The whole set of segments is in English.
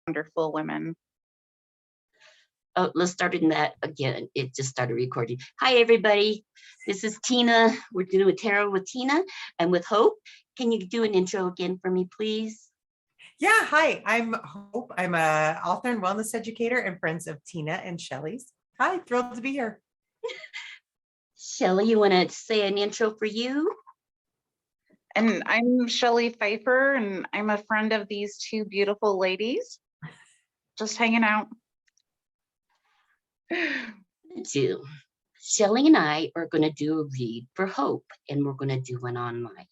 wonderful women. Oh, let's start in that again. It just started recording. Hi, everybody. This is Tina. We're doing tarot with Tina and with Hope. Can you do an intro again for me, please? Yeah, hi, I'm Hope. I'm an author and wellness educator and friends of Tina and Shelly's. Hi, thrilled to be here. Shelly, you want to say an intro for you? And I'm Shelly Pfeiffer, and I'm a friend of these two beautiful ladies. Just hanging out. Do. Shelly and I are going to do a read for Hope, and we're going to do one online.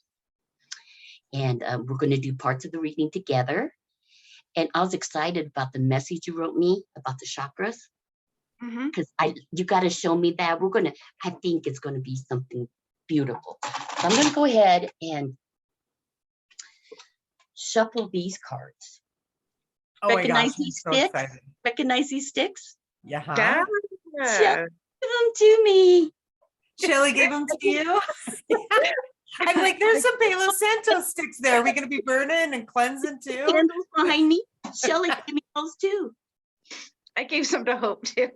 And we're going to do parts of the reading together. And I was excited about the message you wrote me about the chakras. Because you got to show me that. I think it's going to be something beautiful. So I'm going to go ahead and shuffle these cards. Oh my gosh, I'm so excited. Recognize these sticks? Yeah. Give them to me. Shelly gave them to you? I'm like, there's some Palo Santo sticks there. Are we going to be burning and cleansing too? Candles behind me. Shelly gave me those too. I gave some to Hope too.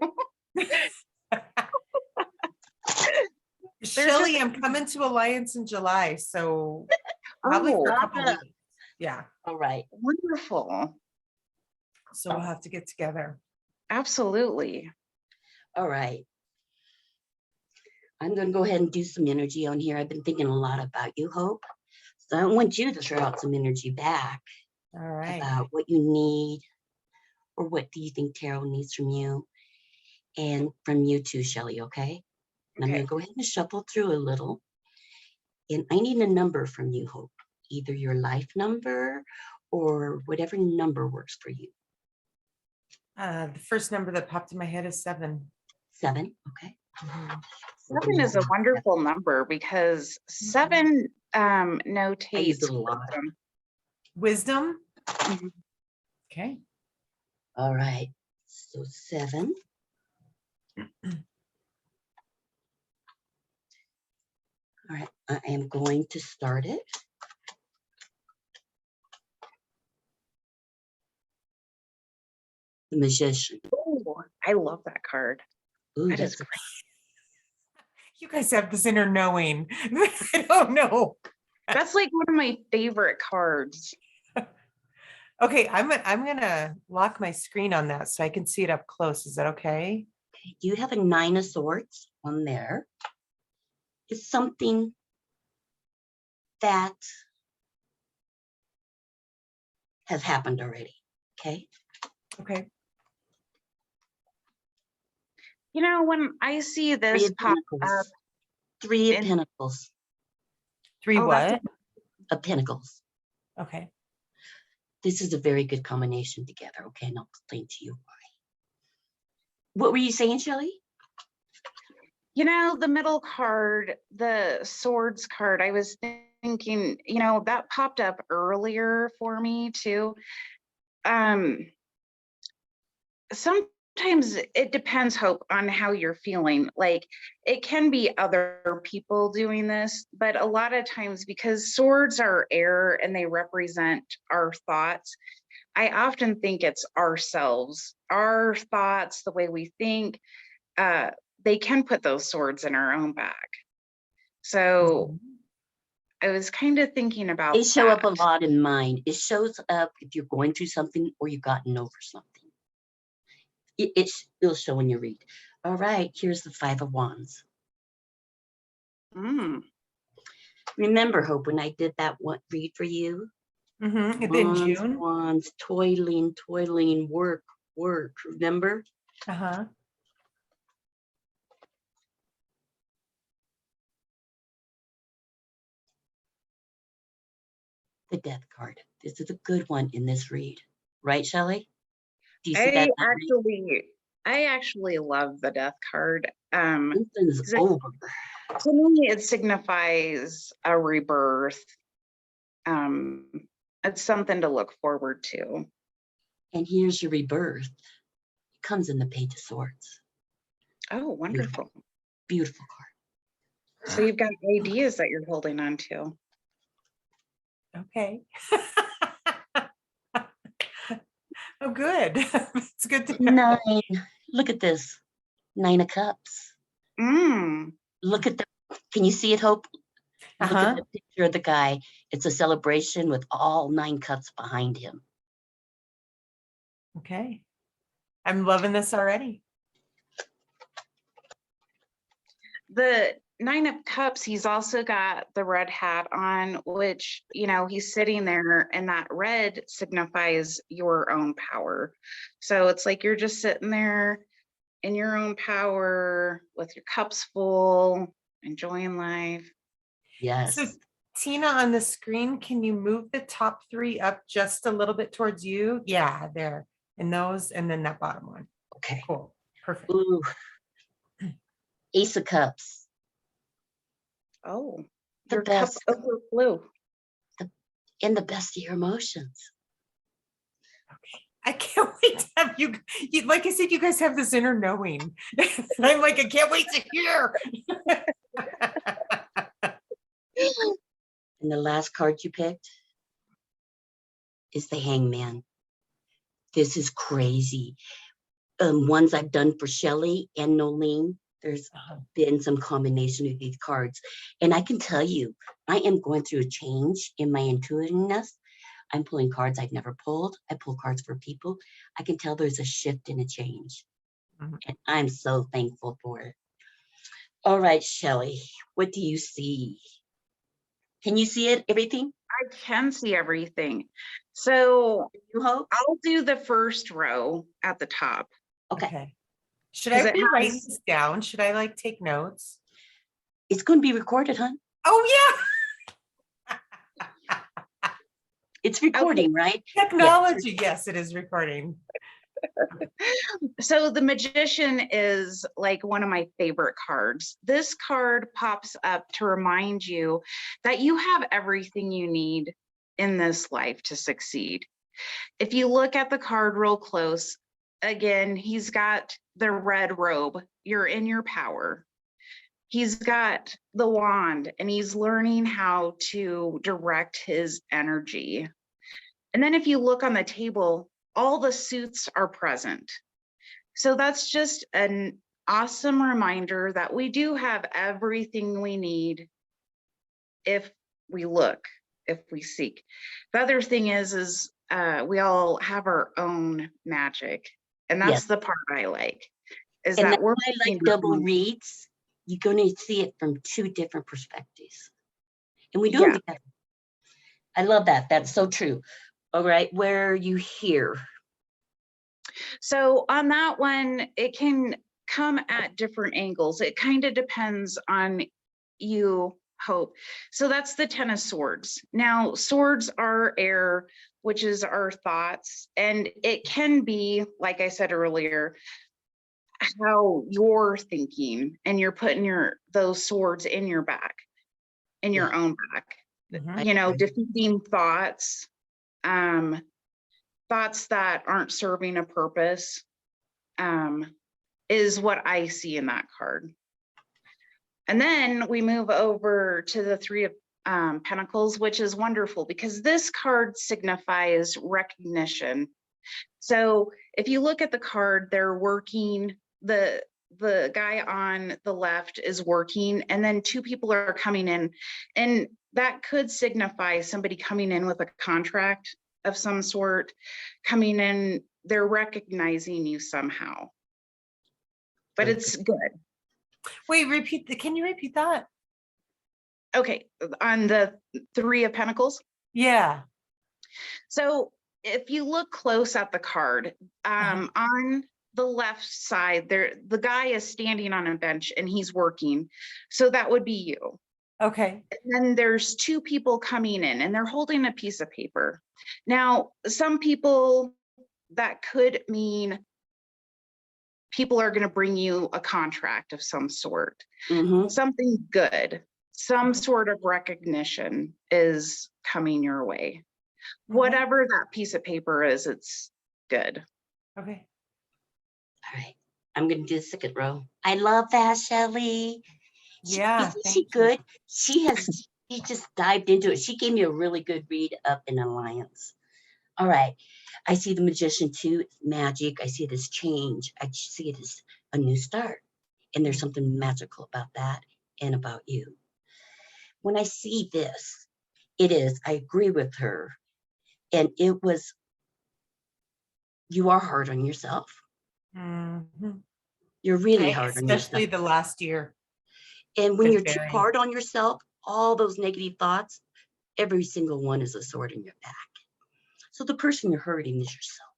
Shelly, I'm coming to Alliance in July, so probably for a couple weeks. Yeah. All right. Wonderful. So we'll have to get together. Absolutely. All right. I'm going to go ahead and do some energy on here. I've been thinking a lot about you, Hope. So I want you to throw out some energy back. All right. About what you need, or what do you think tarot needs from you, and from you too, Shelly, okay? And I'm going to go ahead and shuffle through a little. And I need a number from you, Hope. Either your life number or whatever number works for you. The first number that popped in my head is 7. 7, okay. 7 is a wonderful number because 7 notates wisdom. Okay. All right. So 7. All right. I am going to start it. The Magician. Oh, I love that card. Ooh, that is great. You guys have this inner knowing. I don't know. That's like one of my favorite cards. Okay, I'm gonna lock my screen on that so I can see it up close. Is that okay? Okay. You have a 9 of Swords on there. It's something that has happened already. Okay. Okay. You know, when I see this pop up, 3 of Pentacles. 3 what? Of Pentacles. Okay. This is a very good combination together. Okay, and I'll explain to you why. What were you saying, Shelly? You know, the middle card, the Swords card, I was thinking, you know, that popped up earlier for me too. Sometimes it depends, Hope, on how you're feeling. Like, it can be other people doing this, but a lot of times, because swords are air and they represent our thoughts, I often think it's ourselves, our thoughts, the way we think. They can put those swords in our own back. So I was kind of thinking about They show up a lot in mine. It shows up if you're going through something or you've gotten over something. It'll show in your read. All right, here's the 5 of Wands. Remember, Hope, when I did that one read for you? In June. Wands, toiling, work. Remember? Uh-huh. The Death card. This is a good one in this read. Right, Shelly? Do you see that? I actually love the Death card. Something's over. To me, it signifies a rebirth. It's something to look forward to. And here's your rebirth. It comes in the Page of Swords. Oh, wonderful. Beautiful card. So you've got ideas that you're holding on to. Okay. Oh, good. It's good to know. 9. Look at this. 9 of Cups. Mm. Look at the, can you see it, Hope? Look at Uh-huh. the picture of the guy. It's a celebration with all 9 cups behind him. Okay. I'm loving this already. The 9 of Cups, he's also got the red hat on, which, he's sitting there, and that red signifies your own power. So it's like you're just sitting there in your own power with your cups full, enjoying life. Yes. So Tina, on the screen, can you move the top 3 up just a little bit towards you? Yeah, there. And those, and then that bottom one. Okay. Cool. Perfect. Ooh. Ace of Cups. Oh, The your cup best. overflew. And the best of your emotions. I can't wait to have you, like I said, you guys have this inner knowing. I'm like, I can't wait to hear. And the last card you picked is the Hangman. This is crazy. Ones I've done for Shelly and Nolene, there's been some combination of these cards. And I can tell you, I am going through a change in my intuitiveness. I'm pulling cards I've never pulled. I pull cards for people. I can tell there's a shift and a change. And I'm so thankful for it. All right, Shelly, what do you see? Can you see it, everything? I can see everything. So You hope? I'll do the first row at the top. Okay. Should 'Cause I it be writing has- this down? Should I like take notes? It's going to be recorded, hon. Oh yeah. It's recording, right? Technology. Yes, it is recording. So the Magician is like one of my favorite cards. This card pops up to remind you that you have everything you need in this life to succeed. If you look at the card real close, again, he's got the red robe. You're in your power. He's got the wand, and he's learning how to direct his energy. And then if you look on the table, all the suits are present. So that's just an awesome reminder that we do have everything we need if we look, if we seek. The other thing is we all have our own magic. And that's Yes. the part I like, is And that we're I like making double our own. reads. You're going to see it from 2 different perspectives. And we do Yeah. them together. I love that. That's so true. All right, where are you here? So on that one, it can come at different angles. It kind of depends on you, Hope. So that's the 10 of Swords. Now, swords are air, which is our thoughts. And it can be, like I said earlier, how you're thinking, and you're putting those swords in your back, in your own back. Defeating thoughts, thoughts that aren't serving a purpose, is what I see in that card. And then we move over to the 3 of Pentacles, which is wonderful because this card signifies recognition. So if you look at the card, they're working, the guy on the left is working, and then 2 people are coming in, and that could signify somebody coming in with a contract of some sort, coming in, they're recognizing you somehow. But it's good. Wait, can you repeat that? Okay, on the 3 of Pentacles. Yeah. So if you look close at the card, on the left side, the guy is standing on a bench and he's working. So that would be you. Okay. And then there's 2 people coming in, and they're holding a piece of paper. Now, some people, that could mean people are going to bring you a contract of some sort, something good, some sort of recognition is coming your way. Whatever that piece of paper is, it's good. Okay. All right. I'm going to do the second row. I love that, Shelly. Yeah. Isn't she good? She just dived into it. She gave me a really good read up in Alliance. All right. I see the Magician too, it's magic. I see this change. I see it as a new start. And there's something magical about that and about you. When I see this, I agree with her. And it was, you are hard on yourself. Mhm. You're really hard on Especially yourself. the last year. And when been you're too very- hard on yourself, all those negative thoughts, every single one is a sword in your back. So the person you're hurting is yourself.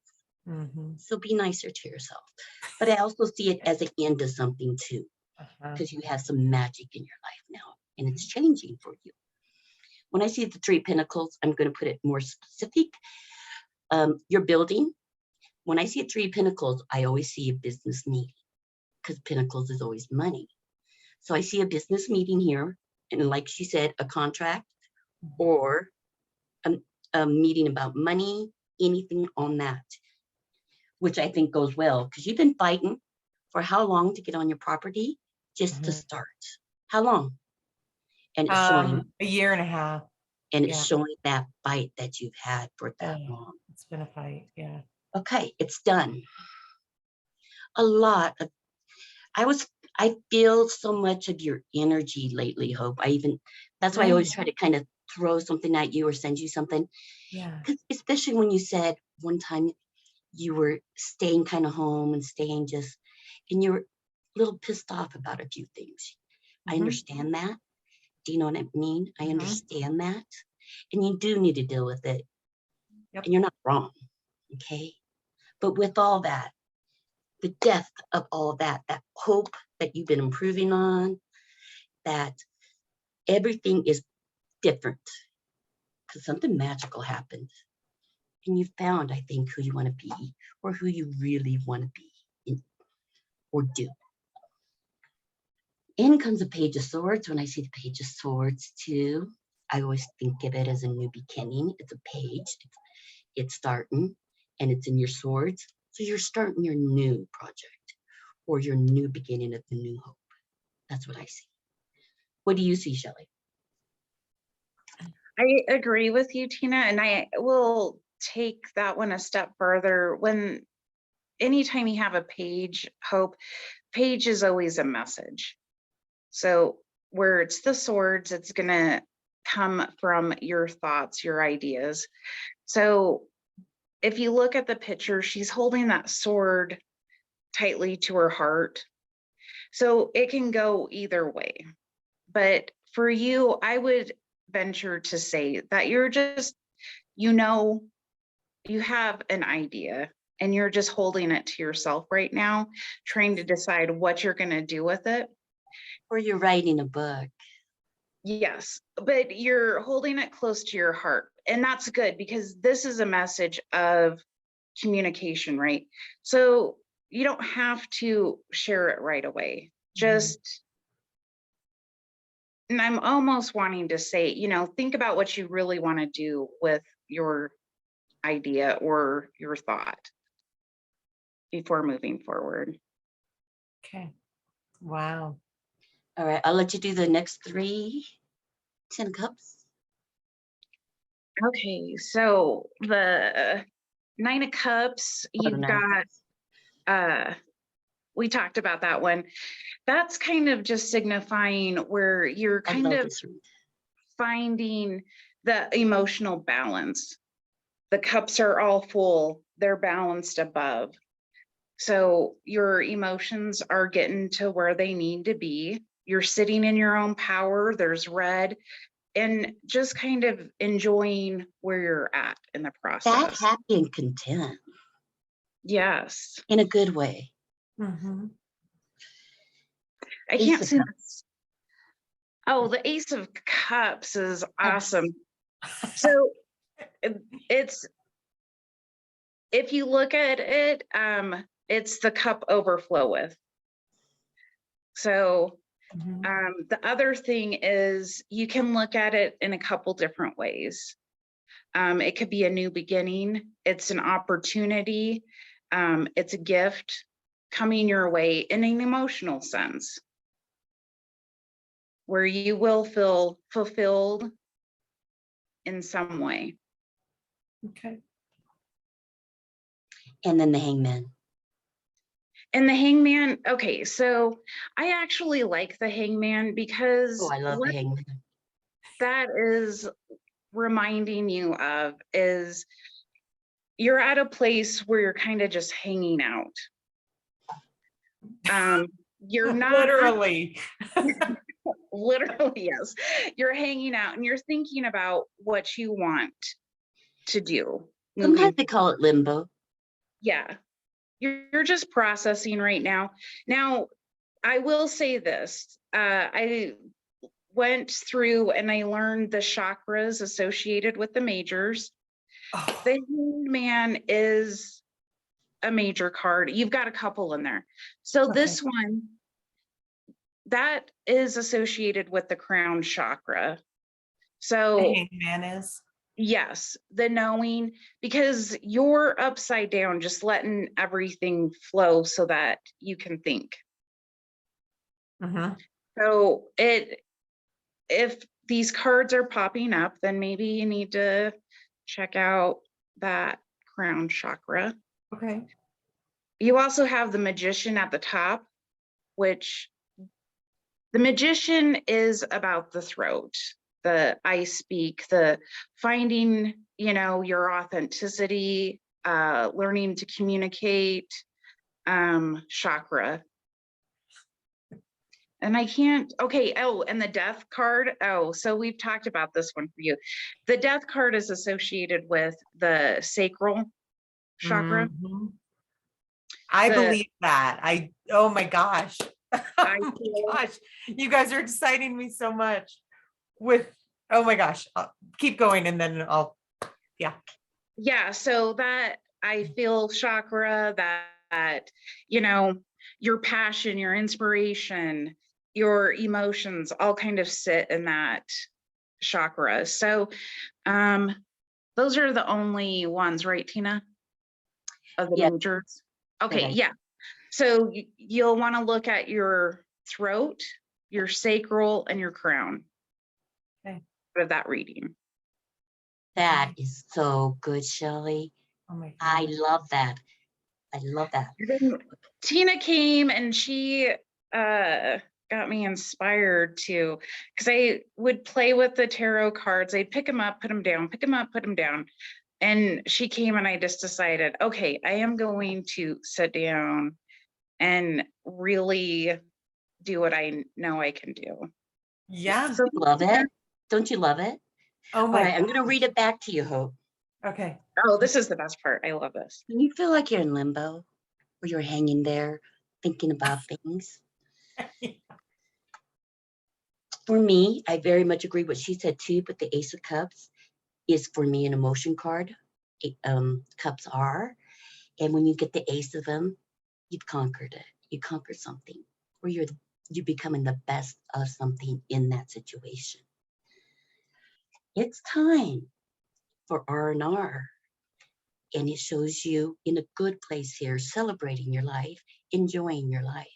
Mhm. So be nicer to yourself. But I also see it as an end to something too, Uh-huh. because you have some magic in your life now and it's changing for you. When I see the 3 Pentacles, I'm going to put it more specific. Your building. When I see 3 Pentacles, I always see a business meeting because Pentacles is always money. So I see a business meeting here. And like she said, a contract or a meeting about money, anything on that, which I think goes well because you've been fighting for how long to get on your property just to Mhm. start? How long? And it's showing, A year and a half. and it's yeah. showing that fight that you've had for that Yeah. long. It's been a fight. Yeah. Okay, it's done. A lot of, I feel so much of your energy lately, Hope. That's why I always try to kind of throw something at you or send you something. Yeah. Because especially when you said one time you were staying kind of home and and you were a little pissed off about a few things. I Mhm. understand that. Do you know what I mean? I Mhm. understand that. And you do need to deal with it. Yep. And you're not wrong. Okay. But with all that, the depth of all that hope that you've been improving on, that everything is different because something magical happened. And you found, I think, who you want to be or who you really want to be or do. In comes a Page of Swords. When I see the Page of Swords too, I always think of it as a new beginning. It's a page, it's starting, and it's in your swords. So you're starting your new project or your new beginning of the new hope. That's what I see. What do you see, Shelly? I agree with you, Tina, and I will take that one a step further. Anytime you have a page, Hope, page is always a message. So where it's the swords, it's going to come from your thoughts, your ideas. So if you look at the picture, she's holding that sword tightly to her heart. So it can go either way. But for you, I would venture to say that you're just, you have an idea and you're just holding it to yourself right now, trying to decide what you're going to do with it. Or you're writing a book. Yes, but you're holding it close to your heart. And that's good because this is a message of communication, right? So you don't have to share it right away. Just, and I'm almost wanting to say, think about what you really want to do with your idea or your thought before moving forward. Okay. Wow. All right, I'll let you do the next 3 10 of Cups. Okay, so the 9 of Cups, you've got, we talked about that one. That's kind of just signifying where you're kind of finding the emotional balance. The cups are all full, they're balanced above. So your emotions are getting to where they need to be. You're sitting in your own power, there's red, and just kind of enjoying where you're at in the That process. happy and content. Yes. In a good way. Mm-hmm. I Ace can't of see. Cups. Oh, the Ace of Cups is awesome. So it's, if you look at it, it's the cup overfloweth. So the other thing is you can look at it in a couple different ways. It could be a new beginning. It's an opportunity. It's a gift coming your way in an emotional sense where you will feel fulfilled in some way. Okay. And then the hangman. And the hangman, okay, so I actually like the hangman because Oh, I love the what hangman. that is reminding you of is you're at a place where you're kind of just hanging out. You're not Literally. literally, yes. You're hanging out and you're thinking about what you want to do Sometimes moving. they call it limbo. Yeah. You're just processing right now. Now, I will say this. I went through and I learned the chakras associated with the majors. Oh, The hangman is a major card. You've got a couple in there. So okay. this one, that is associated with the crown chakra. The So hangman is. yes, the knowing, because you're upside down, just letting everything flow so that you can think. Mhm. So if these cards are popping up, then maybe you need to check out that crown chakra. Okay. You also have the magician at the top, which the magician is about the throat, the I speak, the finding, your authenticity, learning to communicate, chakra. And I can't, okay, oh, and the death card. Oh, so we've talked about this one for you. The death card is associated with the sacral chakra. Mhm. I The believe that. Oh my gosh. I Oh my feel, gosh. You guys are exciting me so much oh my gosh. Keep going and then yeah, so that I feel chakra, that, your passion, your inspiration, your emotions all kind of sit in that chakra. So those are the only ones, right, Tina? Of the Yeah. majors. Okay, Correct. yeah. So you'll want to look at your throat, your sacral, and your crown. Okay. For that reading. That is so good, Shelly. Oh my I gosh. love that. I love that. Then Tina came and she got me inspired to, because I would play with the tarot cards. I'd pick them up, put them down, pick them up, put them down. And she came and I just decided, okay, I am going to sit down and really do what I know I can do. Yeah. So Love it. Don't you love it? Oh All my right, I'm going to read gosh. it back to you, Hope. Okay. oh, this is the best part. I love this. Can you feel like you're in limbo or you're hanging there thinking about things? For me, I very much agree what she said too, but the Ace of Cups is for me an emotion card. Cups are. And when you get the ace of them, you've conquered it. You conquered something, or you're becoming the best of something in that situation. It's time for R&R. And it shows you in a good place here, celebrating your life, enjoying your life.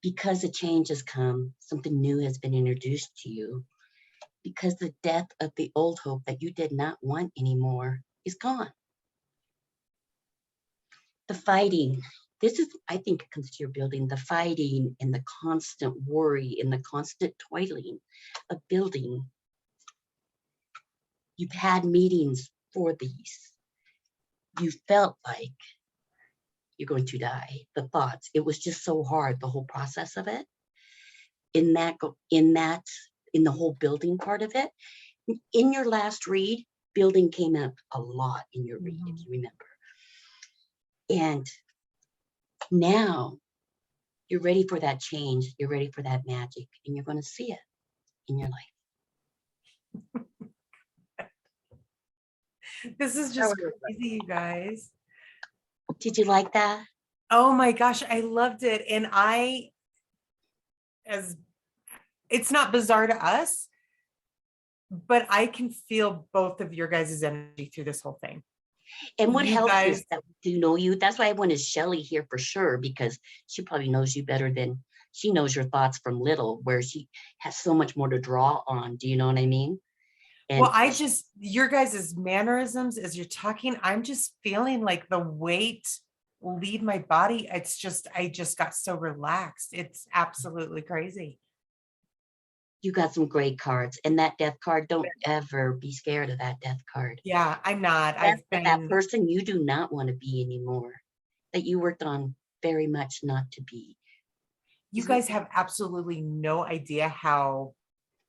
Because a change has come, something new has been introduced to you. Because the death of the old hope that you did not want anymore is gone. The fighting, this is, I think it comes to your building, the fighting and the constant worry and the constant toiling of building. You've had meetings for these. You felt like you're going to die. The thoughts, it was just so hard, the whole process of it. In the whole building part of it. In your last read, building came up a lot in your read, if you remember. And now you're ready for that change. You're ready for that magic, and you're going to see it in your life. This is just crazy, you guys. Did you like that? Oh my gosh, I loved it. And it's not bizarre to us, but I can feel both of your guys' energy through this whole thing. And what You helps guys, is that we do know you. That's why I wanted Shelly here for sure, because she probably knows you better than she knows your thoughts from little, where she has so much more to draw on. Do you know what I mean? Well, And your guys' mannerisms as you're talking, I'm just feeling like the weight leave my body. I just got so relaxed. It's absolutely crazy. you got some great cards. And that death card, don't ever be scared of that death card. Yeah, I'm not. That's I've that been, person you do not want to be anymore, that you worked on very much not to be. you Isn't guys have absolutely no idea how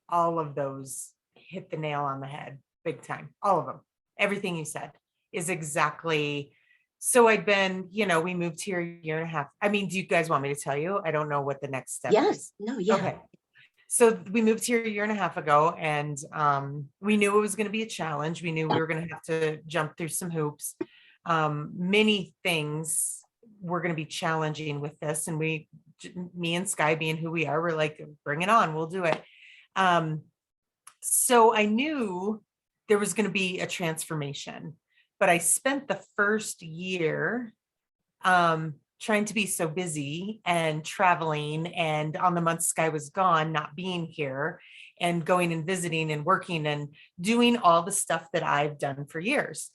all of those hit the nail on the head big time. All of them. Everything you said is exactly. So I'd been, we moved here a year and a half. I mean, do you guys want me to tell you? I don't know what the next step yes, is. no, yeah. Okay. So we moved here a year and a half ago, and we knew it was going to be a challenge. We knew we were going to have to jump through some hoops. Many things were going to be challenging with this, and me and Sky being who we are, we're like, bring it on, we'll do it. So I knew there was going to be a transformation, but I spent the first year trying to be so busy and traveling, and on the months Sky was gone, not being here and going and visiting and working and doing all the stuff that I've done for years.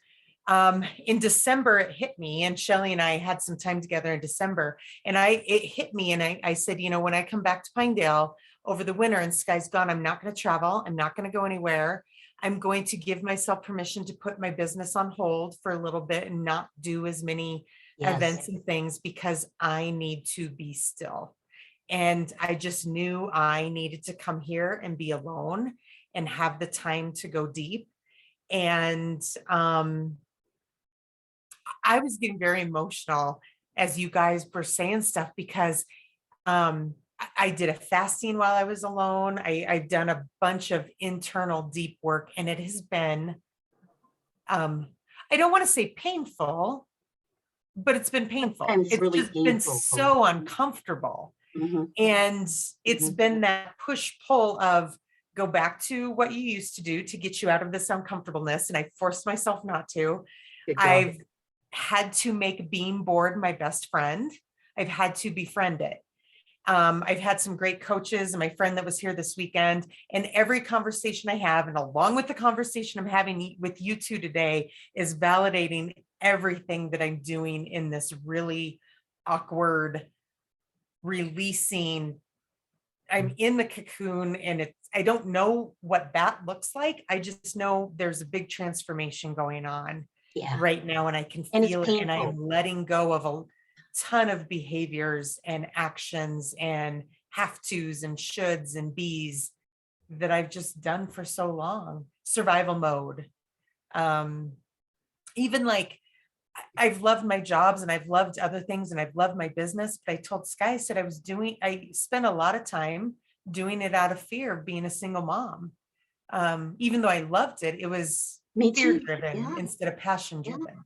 In December, it hit me, and Shelly and I had some time together in December, and it hit me. And I said, when I come back to Pinedale over the winter and Sky's gone, I'm not going to travel. I'm not going to go anywhere. I'm going to give myself permission to put my business on hold for a little bit and not do as many events and things, because I need to be still. And I just knew I needed to come here and be alone and have the time to go deep. And I was getting very emotional as you guys were saying stuff, because I did a fasting while I was alone. I've done a bunch of internal deep work, and it has been, I don't want to say painful, but it's been painful. sometimes It's really just been painful. so uncomfortable. And it's been that push pull of go back to what you used to do to get you out of this uncomfortableness. And I forced myself not to. I've had to make being bored my best friend. I've had to befriend it. I've had some great coaches, and my friend that was here this weekend, and every conversation I have, and along with the conversation I'm having with you two today, is validating everything that I'm doing in this really awkward releasing. I'm in the cocoon, and I don't know what that looks like. I just know there's a big transformation going on right now, and I can feel it, and I'm letting go of a ton of behaviors and actions and have tos and shoulds and bees that I've just done for so long. Survival mode. Even like, I've loved my jobs and I've loved other things and I've loved my business, but I told Sky, I said I spent a lot of time doing it out of fear of being a single mom. Even though I loved it, it was fear driven instead of passion driven.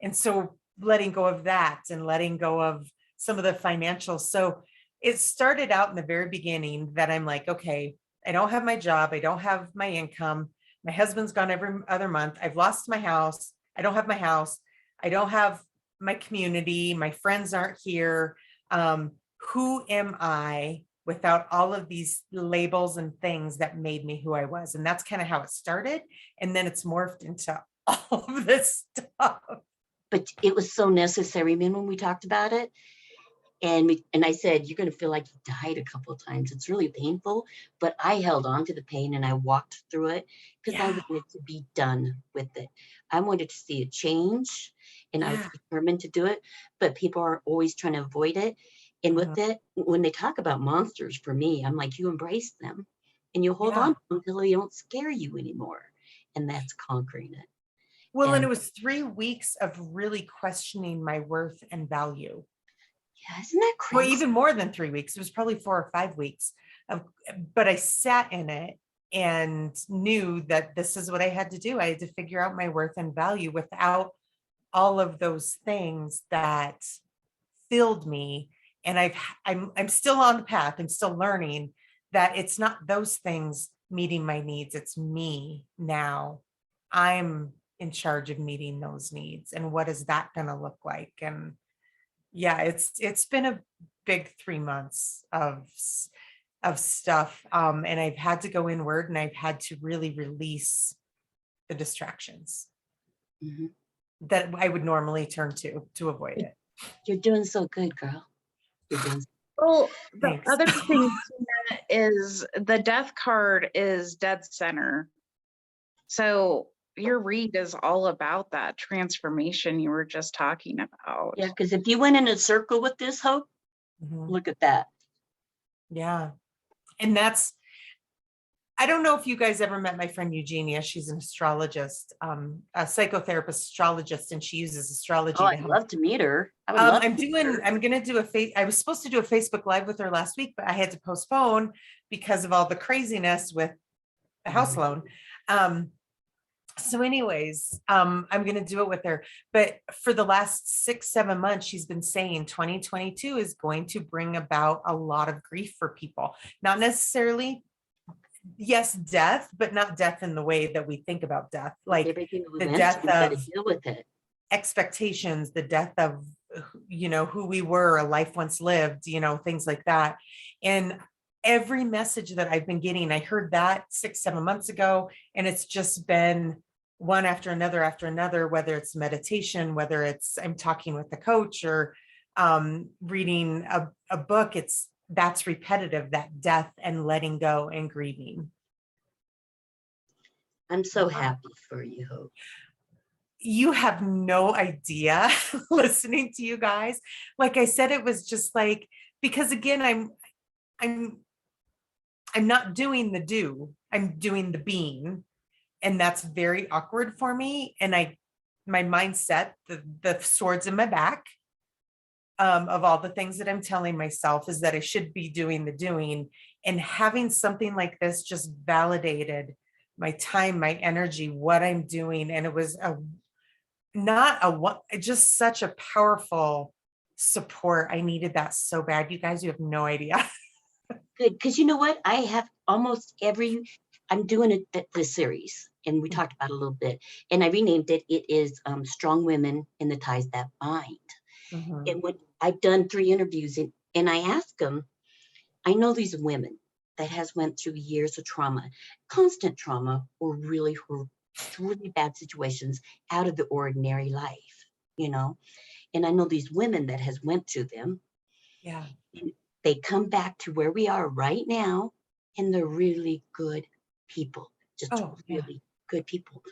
And so letting go of that and letting go of some of the financials. So it started out in the very beginning that I'm like, okay, I don't have my job. I don't have my income. My husband's gone every other month. I've lost my house. I don't have my house. I don't have my community. My friends aren't here. Who am I without all of these labels and things that made me who I was? And that's kind of how it started. And then it's morphed into all of this stuff. But it was so necessary. I mean, when we talked about it, and I said, you're going to feel like you died a couple of times. It's really painful, but I held on to the pain and I walked through it because I wanted to be done with it. I wanted to see a change, and I was determined to do it, but people are always trying to avoid it. And with it, when they talk about monsters, for me, I'm like, you embrace them and you hold on to them until they don't scare you anymore. And that's conquering it. Well, and it was 3 weeks of really questioning my worth and value. Yeah, isn't that crazy? Well, even more than 3 weeks. It was probably 4 or 5 weeks. But I sat in it and knew that this is what I had to do. I had to figure out my worth and value without all of those things that filled me. And I'm still on the path. I'm still learning that it's not those things meeting my needs. It's me now. I'm in charge of meeting those needs. And what is that going to look like? And yeah, it's been a big 3 months of of stuff. And I've had to go inward, and I've had to really release the distractions Mhm. that I would normally turn to avoid it. You're doing so good, girl. You're doing Well, the Thanks. other thing Tina, is the death card is dead center. So your read is all about that transformation you were just talking about. Yeah, because if you went in a circle with this, Hope, Mhm. look at that. Yeah. And I don't know if you guys ever met my friend Eugenia. She's an astrologist, a psychotherapist astrologist, and she uses astrology Oh, to I'd help. love to meet her. I would love to meet her. I'm going to do I was supposed to do a Facebook Live with her last week, but I had to postpone because of all the craziness with the house loan. So anyways, I'm going to do it with her. But for the last 6-7 months, she's been saying 2022 is going to bring about a lot of grief for people. Not necessarily, yes, death, but not death in the way that we think about death. Like everything we the went death through, we got to of deal with it. expectations, the death of, who we were, a life once lived, things like that. And every message that I've been getting, I heard that 6-7 months ago, and it's just been one after another, whether it's meditation, whether it's I'm talking with the coach or reading a book, that's repetitive, that death and letting go and grieving. I'm so happy for you, Hope. You have no idea listening to you guys. Like I said, it was just like, because again, I'm not doing the do, I'm doing the being. And that's very awkward for me. And my mindset, the swords in my back, of all the things that I'm telling myself is that I should be doing the doing, and having something like this just validated my time, my energy, what I'm doing. And it was just such a powerful support. I needed that so bad. You guys, you have no idea. Good, because you know what? I have almost I'm doing the series, and we talked about it a little bit, and I renamed it. It is Strong Women in the Ties That Bind. Mhm. And when I've done 3 interviews, and I ask them, I know these women that has went through years of trauma, constant trauma, or really bad situations out of the ordinary life, and I know these women that has went through them. Yeah. And they come back to where we are right now, and they're really good people, just really good people.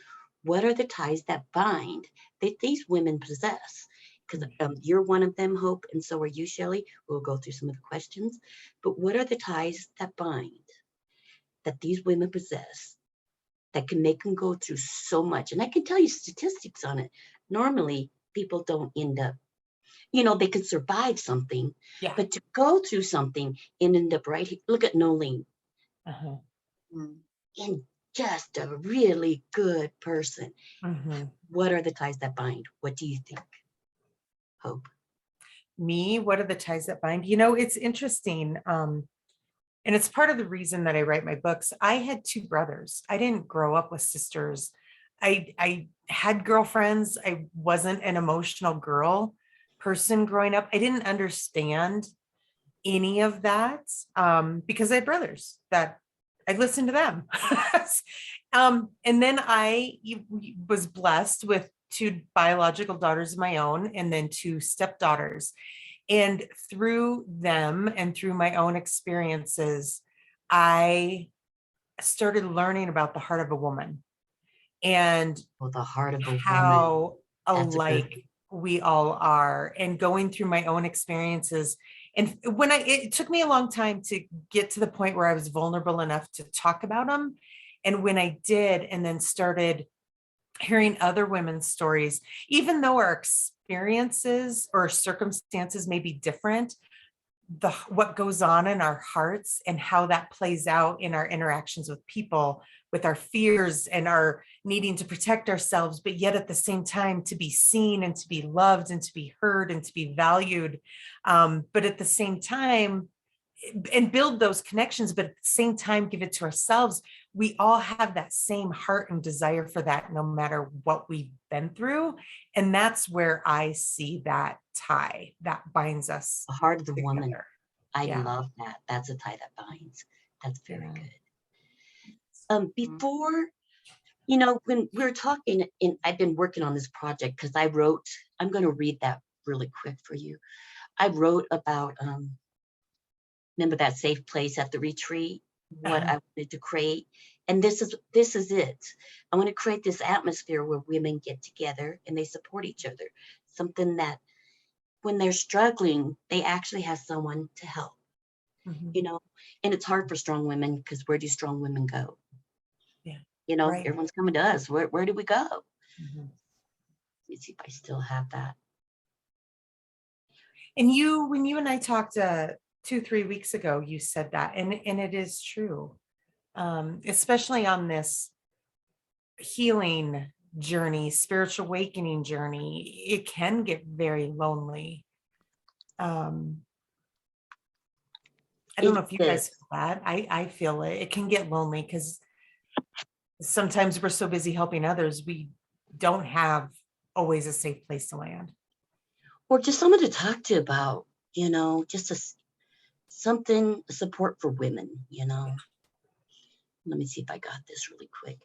What are the ties that bind that these women possess? Because you're one of them, Hope, and so are you, Shelly. We'll go through some of the questions. But what are the ties that bind that these women possess that can make them go through so much? And I can tell you statistics on it. Normally, people don't end up, they can survive something, Yeah. but to go through something and end up right here. Look at Nolene. Uh-huh. And just a really good person. Mm-hmm. What are the ties that bind? What do you think, Hope? Me, what are the ties that bind? It's interesting. And it's part of the reason that I write my books. I had 2 brothers. I didn't grow up with sisters. I had girlfriends. I wasn't an emotional girl person growing up. I didn't understand any of that because I had brothers that I listened to them. And then I was blessed with 2 biological daughters of my own, and then 2 stepdaughters. And through them and through my own experiences, I started learning about the heart of a woman and The heart of a woman. how alike we all are, and going through my own experiences. And it took me a long time to get to the point where I was vulnerable enough to talk about them. And when I did, and then started hearing other women's stories, even though our experiences or circumstances may be different, what goes on in our hearts and how that plays out in our interactions with people, with our fears and our needing to protect ourselves, but yet at the same time to be seen and to be loved and to be heard and to be valued. But at the same time, and build those connections, but at the same time, give it to ourselves. We all have that same heart and desire for that, no matter what we've been through. And that's where I see that tie that binds us. The heart of the together. woman. I Yeah. love that. That's a tie that binds. That's very Yeah. good. Mhm. Before, when we were talking, and I've been working on this project because I'm going to read that really quick for you. I wrote about, remember that safe place at the retreat, what Uh-huh. I wanted to create. And this is it. I want to create this atmosphere where women get together and they support each other. Something that when they're struggling, they actually have someone to help, Mhm. you know. And it's hard for strong women because where do strong women go? Yeah. Right. Everyone's coming to us. Where do we go? Let Mhm. me see if I still have that. And when you and I talked 2, 3 weeks ago, you said that, and it is true. Especially on this healing journey, spiritual awakening journey, it can get very lonely. Um, I don't It know if you is. guys feel that. I feel it. It can get lonely because sometimes we're so busy helping others, we don't have always a safe place to land. Or just someone to talk to about, just something support for women. Let me see if I got this really quick.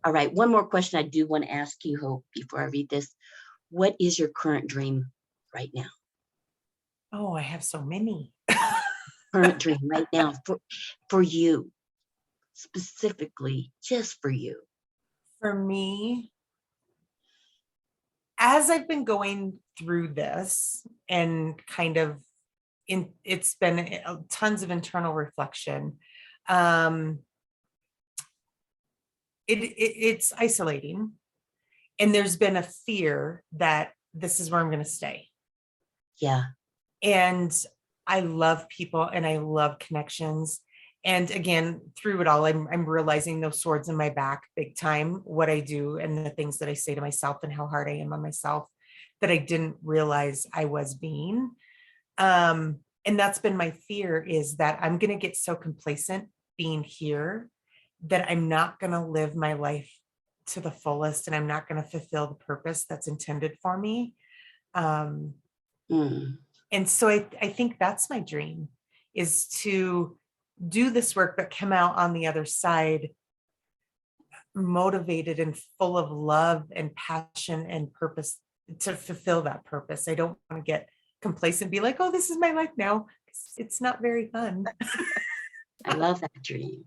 All right, one more question I do want to ask you, Hope, before I read this. What is your current dream right now? Oh, I have so many. Current dream right now for you, specifically, just for you. For me, as I've been going through this and kind of it's been tons of internal reflection. Um, it's isolating, and there's been a fear that this is where I'm going to stay. Yeah. And I love people and I love connections. And again, through it all, I'm realizing those swords in my back big time, what I do and the things that I say to myself and how hard I am on myself that I didn't realize I was being. And that's been my fear, is that I'm going to get so complacent being here that I'm not going to live my life to the fullest and I'm not going to fulfill the purpose that's intended for me. Um, Mm. and so I think that's my dream, is to do this work, but come out on the other side motivated and full of love and passion and purpose to fulfill that purpose. I don't want to get complacent, be like, oh, this is my life now. It's not very fun. I love that dream.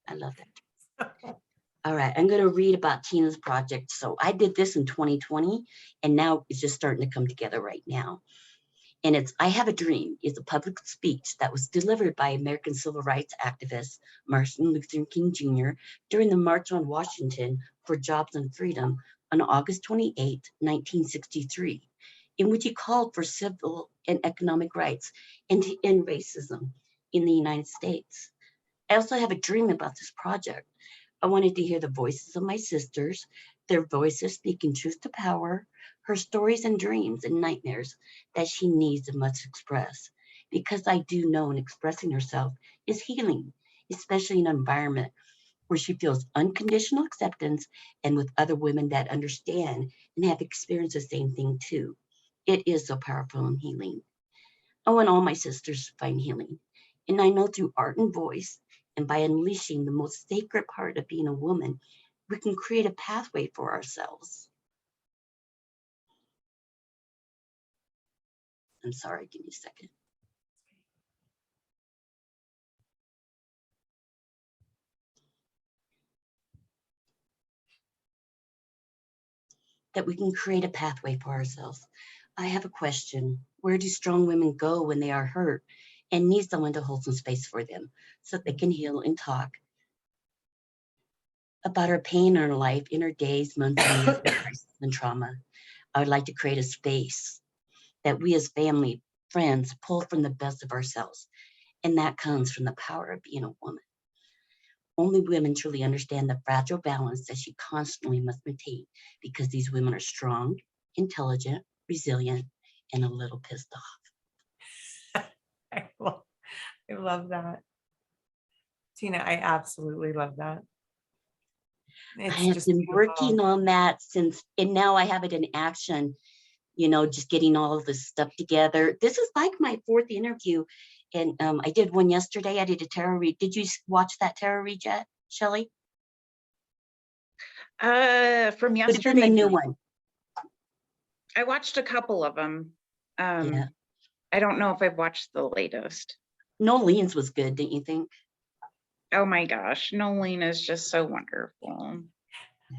I love that. All right, I'm going to read about Tina's project. So I did this in 2020, and now it's just starting to come together right now. And it's I Have a Dream is a public speech that was delivered by American civil rights activist Martin Luther King Jr. during the March on Washington for Jobs and Freedom on August 28, 1963, in which he called for civil and economic rights and to end racism in the United States. I also have a dream about this project. I wanted to hear the voices of my sisters, their voices speaking truth to power, her stories and dreams and nightmares that she needs and must express. Because I do know in expressing herself is healing, especially in an environment where she feels unconditional acceptance and with other women that understand and have experienced the same thing too. It is so powerful and healing. I want all my sisters to find healing. And I know through art and voice, and by unleashing the most sacred part of being a woman, we can create a pathway for ourselves. I'm sorry, give me a second. That we can create a pathway for ourselves. I have a question. Where do strong women go when they are hurt and need someone to hold some space for them so they can heal and talk about her pain in her life, in her days, months, and years of crisis and trauma? I would like to create a space that we as family, friends, pull from the best of ourselves. And that comes from the power of being a woman. Only women truly understand the fragile balance that she constantly must maintain because these women are strong, intelligent, resilient, and a little pissed off. I love that. Tina, I absolutely love that. I It's have just been working beautiful. on that since, and now I have it in action, just getting all of this stuff together. This is like my fourth interview, And I did one yesterday. I did a tarot read. Did you watch that tarot read yet, Shelly? From Would have been the yesterday, new no. one. I watched a couple of them. Yeah. I don't know if I've watched the latest. Nolene's was good, didn't you think? Oh my gosh, Nolene is just so wonderful.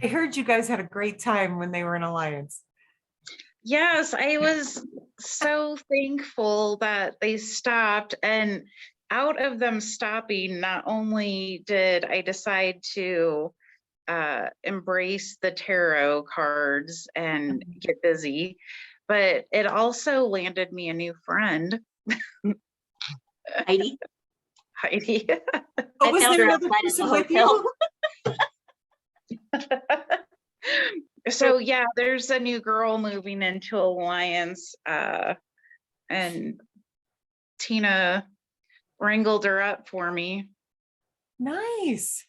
I heard you guys had a great time when they were in Alliance. Yes, I was so thankful that they stopped, and out of them stopping, not only did I decide to embrace the tarot cards and get busy, but it also landed me a new friend, Heidi, Heidi. Oh, I was found there her another outside at the person with hotel. you? So yeah, there's a new girl moving into Alliance, and Tina wrangled her up for me. Nice.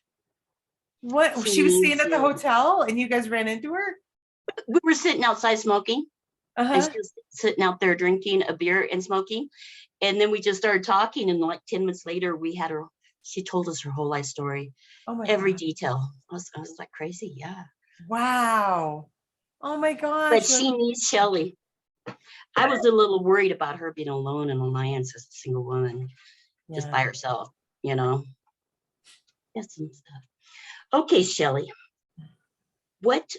What, She she was needs staying at the you. hotel and you guys ran into her? We were sitting outside smoking, and Uh-huh. she was sitting out there drinking a beer and smoking. And then we just started talking, and like 10 minutes later, she told us her whole life story, Oh my every God. detail. I was like crazy, yeah. Wow. Oh my gosh. But she needs Shelly. I was a little worried about her being alone in Alliance as a single woman, just by herself, you know. Yes, some stuff. Okay, Shelly, what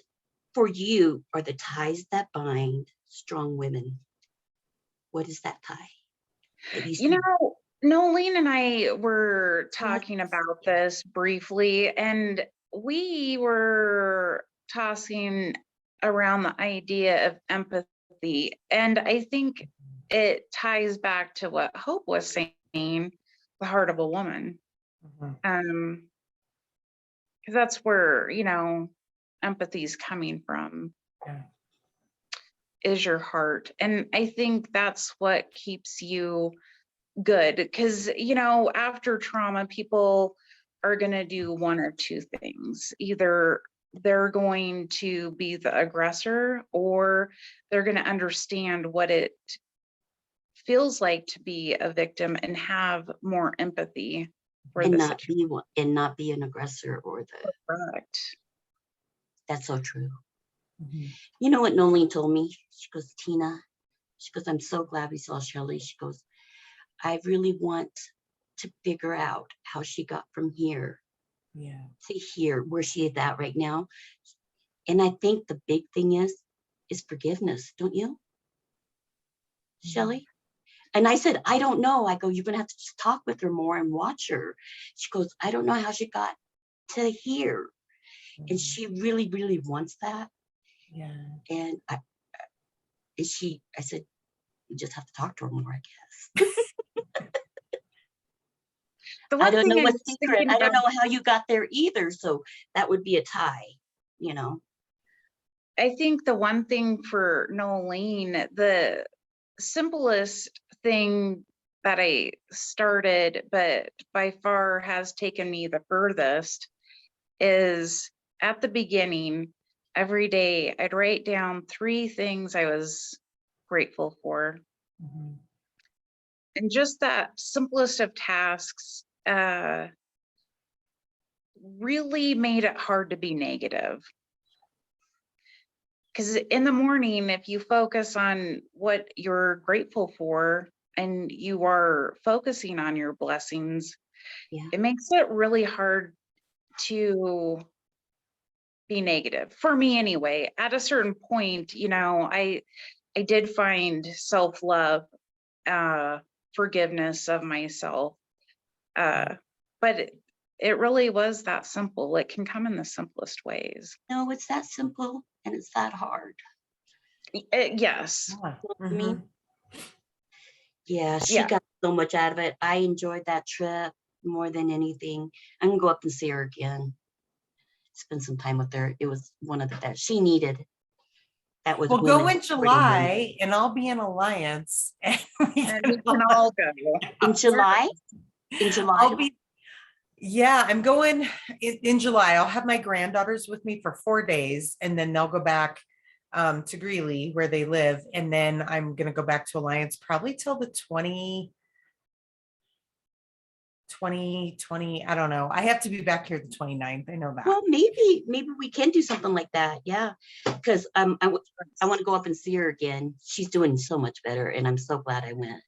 for you are the ties that bind strong women? What is that tie? You know, Nolene and I were talking about this briefly, and we were tossing around the idea of empathy. And I think it ties back to what Hope was saying, the heart of a woman. Mhm. Because that's where, you know, empathy is coming from, Yeah. is your heart. And I think that's what keeps you good, because you know, after trauma, people are going to do one of two things: either they're going to be the aggressor, or they're going to understand what it feels like to be a victim and have more empathy for and the not situation. be one, and not be an aggressor or the. Correct. That's so true. Mhm. You know what Nolene told me? She goes, Tina, she goes, I'm so glad we saw Shelly. She goes, I really want to figure out how she got from here Yeah. to here, where she is at right now. And I think the big thing is forgiveness, don't you, Shelly? And I said, I don't know. I go, you're going to have to just talk with her more and watch her. She goes, I don't know how she got to here. And she really, really wants that. Yeah. And I said, you just have to talk to her more, I guess. The I one don't thing know I what was secret. thinking I don't about, know how you got there either. So that would be a tie, you know. I think the one thing for Nolene, the simplest thing that I started, but by far has taken me the furthest, is at the beginning, every day, I'd write down 3 things I was grateful for. Mhm. And just that simplest of tasks really made it hard to be negative. Because in the morning, if you focus on what you're grateful for and you are focusing on your blessings, Yeah. it makes it really hard to be negative, for me anyway. At a certain point, you know, I did find self-love, forgiveness of myself, but it really was that simple. It can come in the simplest ways. No, it's that simple and it's that hard. Yes. Yeah. You know what I Mhm. mean? Yeah, she Yeah. got so much out of it. I enjoyed that trip more than anything. I'm gonna go up and see her again. Spend some time with her. It was one of the best she needed. That was Well, go women in supporting women. July and I'll be in Alliance. And we And can we can all go. In July? In July? I'll be, yeah, I'm going in July. I'll have my granddaughters with me for 4 days and then they'll go back to Greeley where they live. And then I'm going to go back to Alliance probably till the 2020. I don't know. I have to be back here the 29th. I know that. Well, maybe we can do something like that. Yeah, because I want to go up and see her again. She's doing so much better, and I'm so glad I went.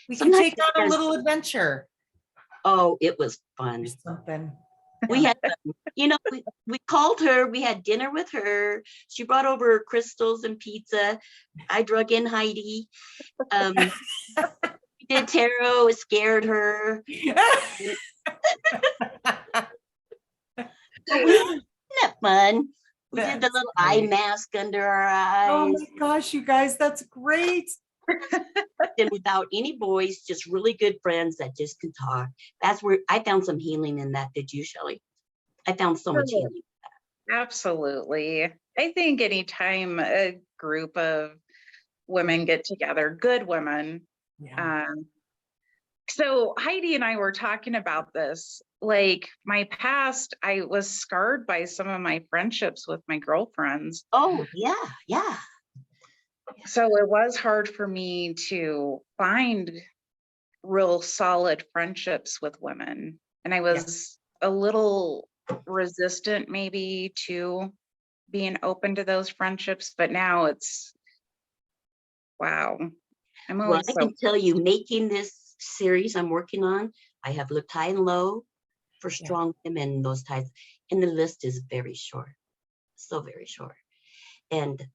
We could Sometimes take on a little adventure oh, it was fun. or something. We had, we called her. We had dinner with her. She brought over crystals and pizza. I drug in Heidi. We did tarot. It scared her. But we had fun. We did the That's little eye great. mask under our Oh eyes. my gosh, you guys, that's great. And without any voice, just really good friends that just can talk. That's where I found some healing in that. Did you, Shelly? I found so much Sure. healing. Absolutely. I think anytime a group of women get together, good women. Yeah. So Heidi and I were talking about this. Like my past, I was scarred by some of my friendships with my girlfriends. Oh, yeah, yeah. So it was hard for me to find real solid friendships with women. And I was a little resistant maybe to being open to those friendships, but now it's wow. I'm Well, always I so can tell you, making this series I'm working on, I have looked high and low for strong women in those ties, and the list is very short, so very short. And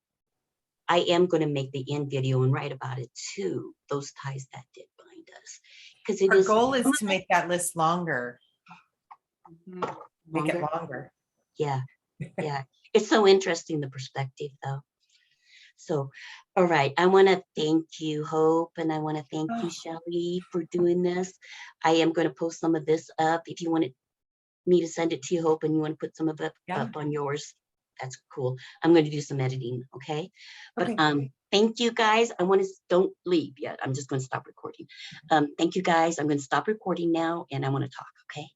I am going to make the end video and write about it too, those ties that did bind us. Because it Our is goal is to make that list longer. Make it longer. longer. Yeah, yeah. It's so interesting, the perspective though. So, all right, I want to thank you, Hope, and I want to thank you, Shelly, for doing this. I am going to post some of this up. If you wanted me to send it to you, Hope, and you want to put some of it up on yours, that's cool. I'm going to do some editing, okay? But thank you, guys. I want to, don't leave yet. I'm just going to stop recording. Thank you, guys. I'm going to stop recording now, and I want to talk, okay?